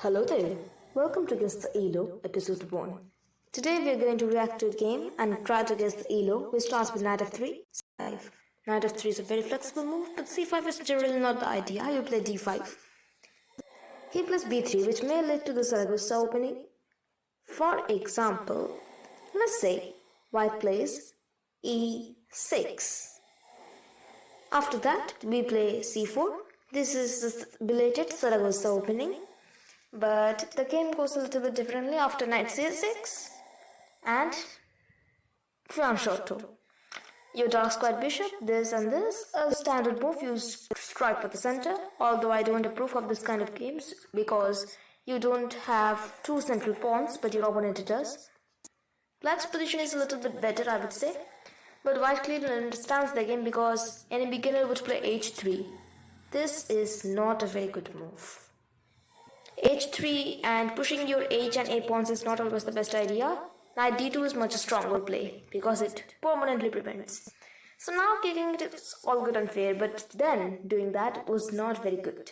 Hello there, welcome to Guess the ELO episode 1. Today we are going to react to a game and try to guess the ELO, which starts with knight f3, c5. Knight f3 is a very flexible move, but c5 is generally not the idea. You play d5. He plays b3, which may lead to the Zaragoza opening. For example, let's say white plays e6. After that, we play c4. This is the belated Zaragoza opening. But the game goes a little bit differently after knight c6 and fianchetto. You dark square bishop, this and this. A standard move, you strike for the center. Although I don't approve of this kind of games because you don't have two central pawns, but your opponent does. Black's position is a little bit better, I would say. But white clearly understands the game because any beginner would play h3. This is not a very good move. h3 and pushing your h and a pawns is not always the best idea. Knight d2 is much stronger play because it permanently prevents. So now kicking it is all good and fair, but then doing that was not very good.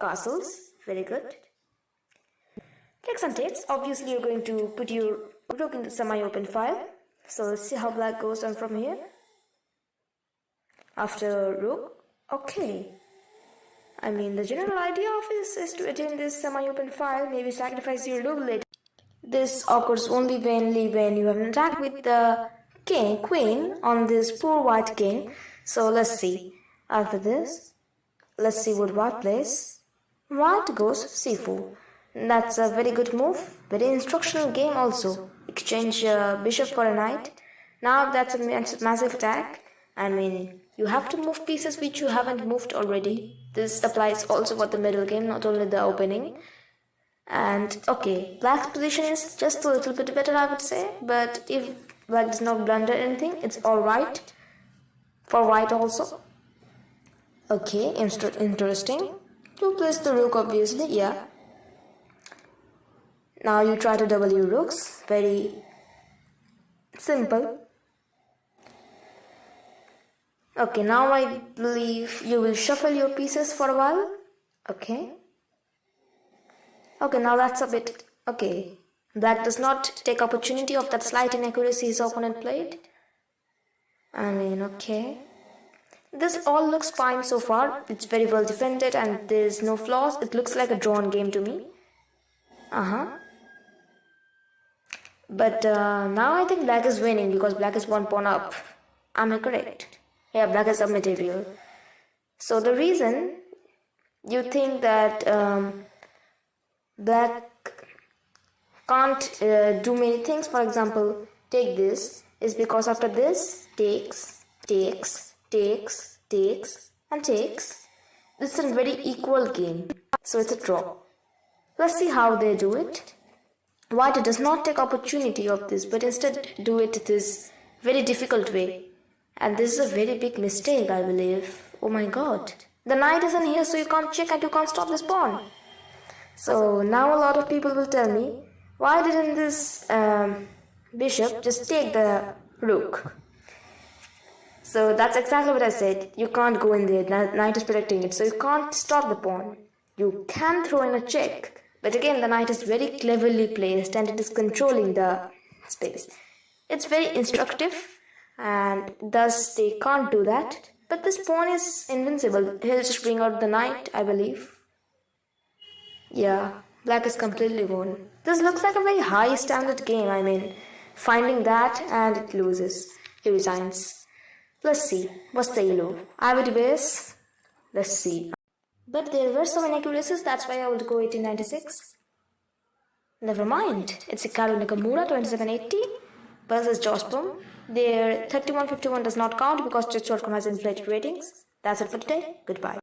Castles, very good. Kicks and takes, obviously you're going to put your rook in the semi-open file. So let's see how black goes on from here. After rook, okay. I mean, the general idea of this is to attain this semi-open file, maybe sacrifice your rook later. This occurs only when you have an attack with the queen on this poor white king. So let's see. After this, let's see what white plays. White goes c4. That's a very good move, very instructional game also. Exchange bishop for a knight. Now that's a massive attack. I mean, you have to move pieces which you haven't moved already. This applies also for the middle game, not only the opening. And okay, black's position is just a little bit better, I would say. But if black does not blunder anything, it's alright. For white also. Okay, interesting. You place the rook, obviously, yeah. Now you try to double your rooks. Very simple. Okay, now I believe you will shuffle your pieces for a while. Okay. Okay, now that's a bit... Okay. Black does not take opportunity of that slight inaccuracy his opponent played. I mean, okay. This all looks fine so far. It's very well defended and there's no flaws. It looks like a drawn game to me. But now I think black is winning because black is one pawn up. Am I correct? Yeah, black is up material. So the reason you think that black can't do many things, for example, take this, is because after this, takes, and takes. This is a very equal game. So it's a draw. Let's see how they do it. White does not take opportunity of this, but instead do it this very difficult way. And this is a very big mistake, I believe. Oh my god. The knight isn't here, so you can't check and you can't stop this pawn. So now a lot of people will tell me, why didn't this bishop just take the rook? So that's exactly what I said. You can't go in there. The knight is protecting it, so you can't stop the pawn. You can throw in a check. But again, the knight is very cleverly placed and it is controlling the space. It's very instructive. And thus they can't do that. But this pawn is invincible. He'll just bring out the knight, I believe. Yeah, black is completely won. This looks like a very high standard game. I mean, finding that and it loses. He resigns. Let's see. What's the yellow? Ivory base. Let's see. But there were some inaccuracies, that's why I would go 1896. Never mind. It's Hikaru Nakamura 2780 versus Josh Bloom. Their 3151 does not count because Chess.com has inflated ratings. That's it for today. Goodbye.